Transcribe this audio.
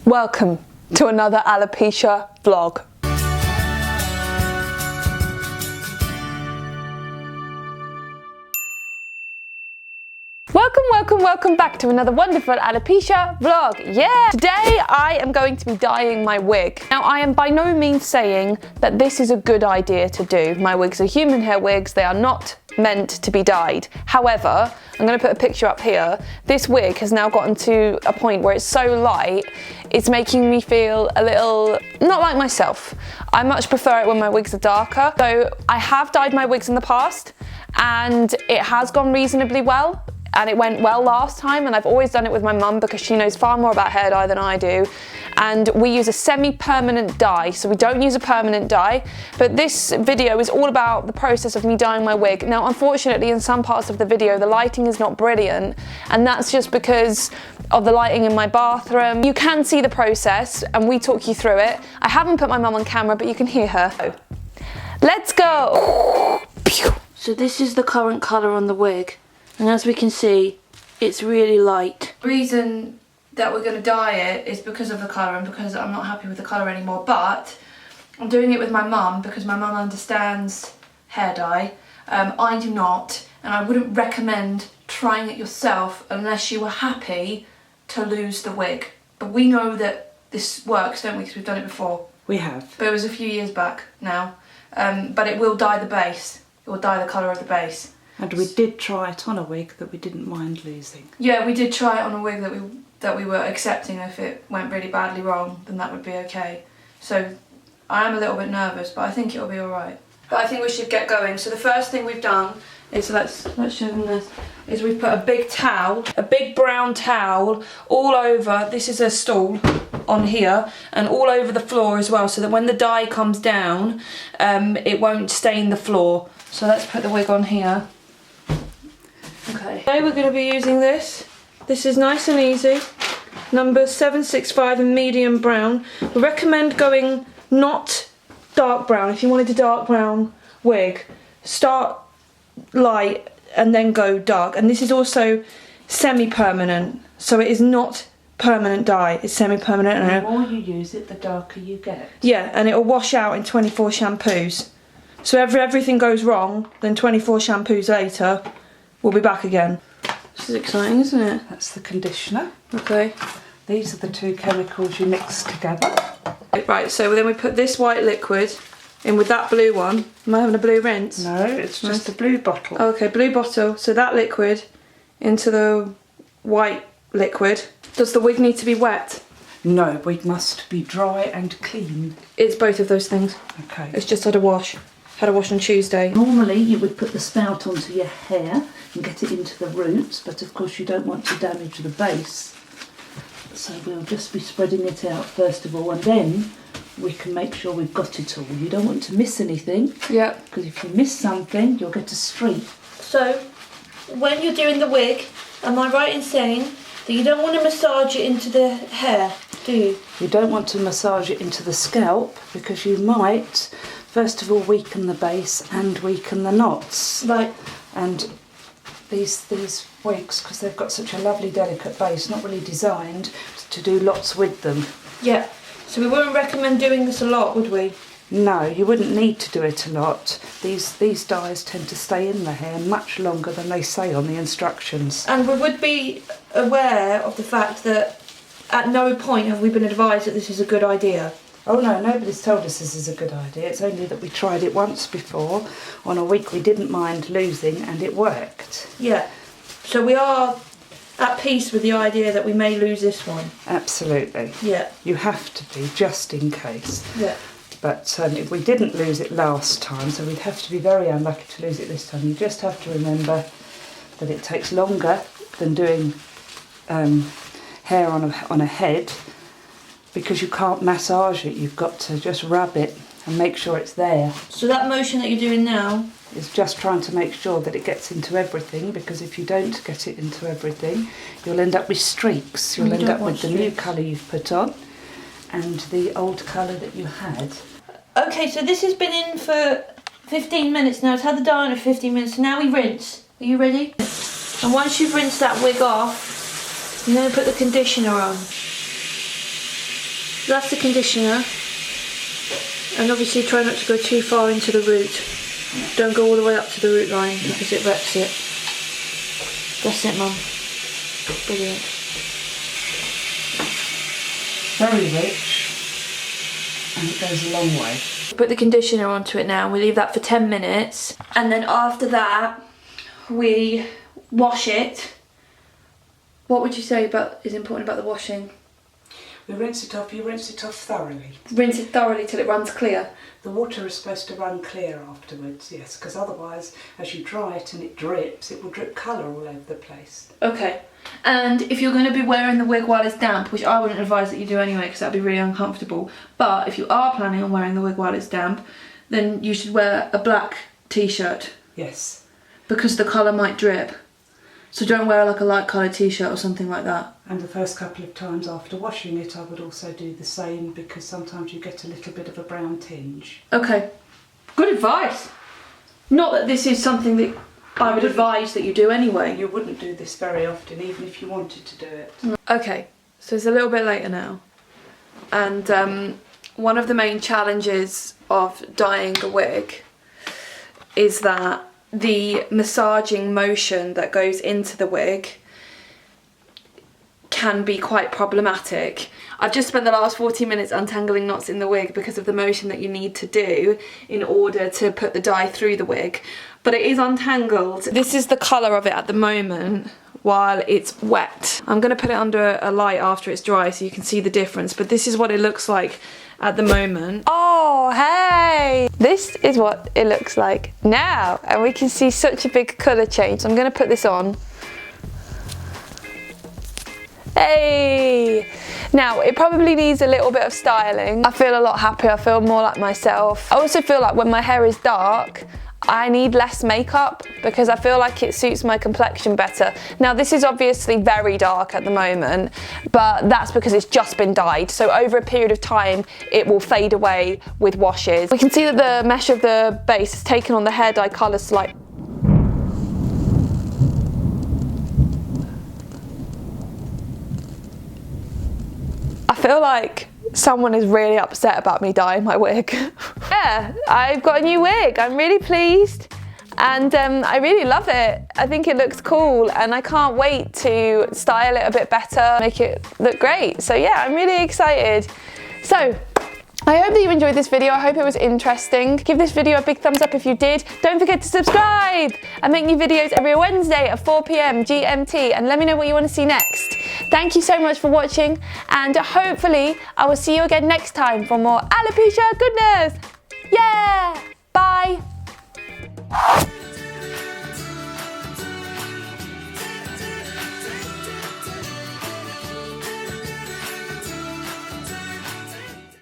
Welcome to another alopecia vlog. Welcome back to another wonderful alopecia vlog. Yeah! Today I am going to be dyeing my wig. Now I am by no means saying that this is a good idea to do. My wigs are human hair wigs, they are not meant to be dyed. However, I'm going to put a picture up here. This wig has now gotten to a point where it's so light, it's making me feel a little not like myself. I much prefer it when my wigs are darker. So I have dyed my wigs in the past and it has gone reasonably well. And it went well last time, and I've always done it with my mum because she knows far more about hair dye than I do. And we use a semi-permanent dye, so we don't use a permanent dye. But this video is all about the process of me dyeing my wig. Now, unfortunately, in some parts of the video, the lighting is not brilliant, and that's just because of the lighting in my bathroom. You can see the process, and we talk you through it. I haven't put my mum on camera, but you can hear her. Let's go! So this is the current colour on the wig. And as we can see, it's really light. The reason that we're going to dye it is because of the colour and because I'm not happy with the colour anymore. But I'm doing it with my mum because my mum understands hair dye. I do not, and I wouldn't recommend trying it yourself unless you were happy to lose the wig. But we know that this works, don't we? Because we've done it before. We have. But it was a few years back now. But it will dye the base. It will dye the colour of the base. And we did try it on a wig that we didn't mind losing. Yeah, we did try it on a wig that we were accepting. If it went really badly wrong, then that would be okay. So I am a little bit nervous, but I think it'll be all right. But I think we should get going. So the first thing we've done is, let's show them this, is we've put a big towel, a big brown towel all over, this is a stool on here, and all over the floor as well, so that when the dye comes down, it won't stain the floor. So let's put the wig on here. Okay. Today we're going to be using this. This is nice and easy. Number 765 in medium brown. We recommend going not dark brown. If you wanted a dark brown wig, start light and then go dark. And this is also semi-permanent, so it is not permanent dye. It's semi-permanent. And the more you use it, the darker you get. Yeah, and it will wash out in 24 shampoos. So if everything goes wrong, then 24 shampoos later, we'll be back again. This is exciting, isn't it? That's the conditioner. Okay. These are the two chemicals you mix together. Right, so then we put this white liquid in with that blue one. Am I having a blue rinse? No, it's just a blue bottle. Okay, blue bottle. So that liquid into the white liquid. Does the wig need to be wet? No, wig must be dry and clean. It's both of those things. Okay. It's just had a wash. Had a wash on Tuesday. Normally you would put the spout onto your hair and get it into the roots, but of course you don't want to damage the base. So we'll just be spreading it out first of all, and then we can make sure we've got it all. You don't want to miss anything. Yeah. Because if you miss something, you'll get a streak. So, when you're doing the wig, am I right in saying that you don't want to massage it into the hair, do you? You don't want to massage it into the scalp because you might, first of all, weaken the base and weaken the knots. Right. And these wigs, because they've got such a lovely delicate base, not really designed to do lots with them. Yeah. So we wouldn't recommend doing this a lot, would we? No, you wouldn't need to do it a lot. These dyes tend to stay in the hair much longer than they say on the instructions. And we would be aware of the fact that at no point have we been advised that this is a good idea. Oh no, nobody's told us this is a good idea. It's only that we tried it once before on a wig we didn't mind losing and it worked. Yeah. So we are at peace with the idea that we may lose this one. Absolutely. Yeah. You have to be, just in case. Yeah. But if we didn't lose it last time, so we'd have to be very unlucky to lose it this time. You just have to remember that it takes longer than doing hair on a head, because you can't massage it. You've got to just rub it and make sure it's there. So that motion that you're doing now is just trying to make sure that it gets into everything, because if you don't get it into everything, you'll end up with streaks. You'll end up with the new colour you've put on and the old colour that you had. Okay, so this has been in for 15 minutes now. It's had the dye on for 15 minutes. So now we rinse. Are you ready? And once you've rinsed that wig off, you're going to put the conditioner on. That's the conditioner. And obviously try not to go too far into the root. Don't go all the way up to the root line because it wrecks it. That's it, Mum. Brilliant. Very rich, and it goes a long way. Put the conditioner onto it now. We leave that for 10 minutes. And then after that, we wash it. What would you say is important about the washing? We rinse it off, you rinse it off thoroughly. Rinse it thoroughly till it runs clear. The water is supposed to run clear afterwards, yes, because otherwise, as you dry it and it drips, it will drip colour all over the place. Okay. And if you're going to be wearing the wig while it's damp, which I wouldn't advise that you do anyway because that'd be really uncomfortable, but if you are planning on wearing the wig while it's damp, then you should wear a black t-shirt. Yes. Because the colour might drip. So don't wear like a light coloured t-shirt or something like that. And the first couple of times after washing it, I would also do the same because sometimes you get a little bit of a brown tinge. Okay. Good advice. Not that this is something that I would advise that you do anyway. You wouldn't do this very often, even if you wanted to do it. Okay, so it's a little bit later now. And one of the main challenges of dyeing a wig is that the massaging motion that goes into the wig can be quite problematic. I've just spent the last 40 minutes untangling knots in the wig because of the motion that you need to do in order to put the dye through the wig. But it is untangled. This is the colour of it at the moment while it's wet. I'm going to put it under a light after it's dry so you can see the difference, but this is what it looks like at the moment. Oh, hey! This is what it looks like now, and we can see such a big colour change. So I'm going to put this on. Hey! Now, it probably needs a little bit of styling. I feel a lot happier, I feel more like myself. I also feel like when my hair is dark, I need less makeup because I feel like it suits my complexion better. Now this is obviously very dark at the moment, but that's because it's just been dyed. So over a period of time, it will fade away with washes. We can see that the mesh of the base has taken on the hair dye colour slightly. I feel like someone is really upset about me dyeing my wig. Yeah, I've got a new wig. I'm really pleased and I really love it. I think it looks cool and I can't wait to style it a bit better, make it look great. So yeah, I'm really excited. So, I hope that you enjoyed this video. I hope it was interesting. Give this video a big thumbs up if you did. Don't forget to subscribe. I make new videos every Wednesday at 4 PM GMT and let me know what you want to see next. Thank you so much for watching and hopefully I will see you again next time for more alopecia goodness.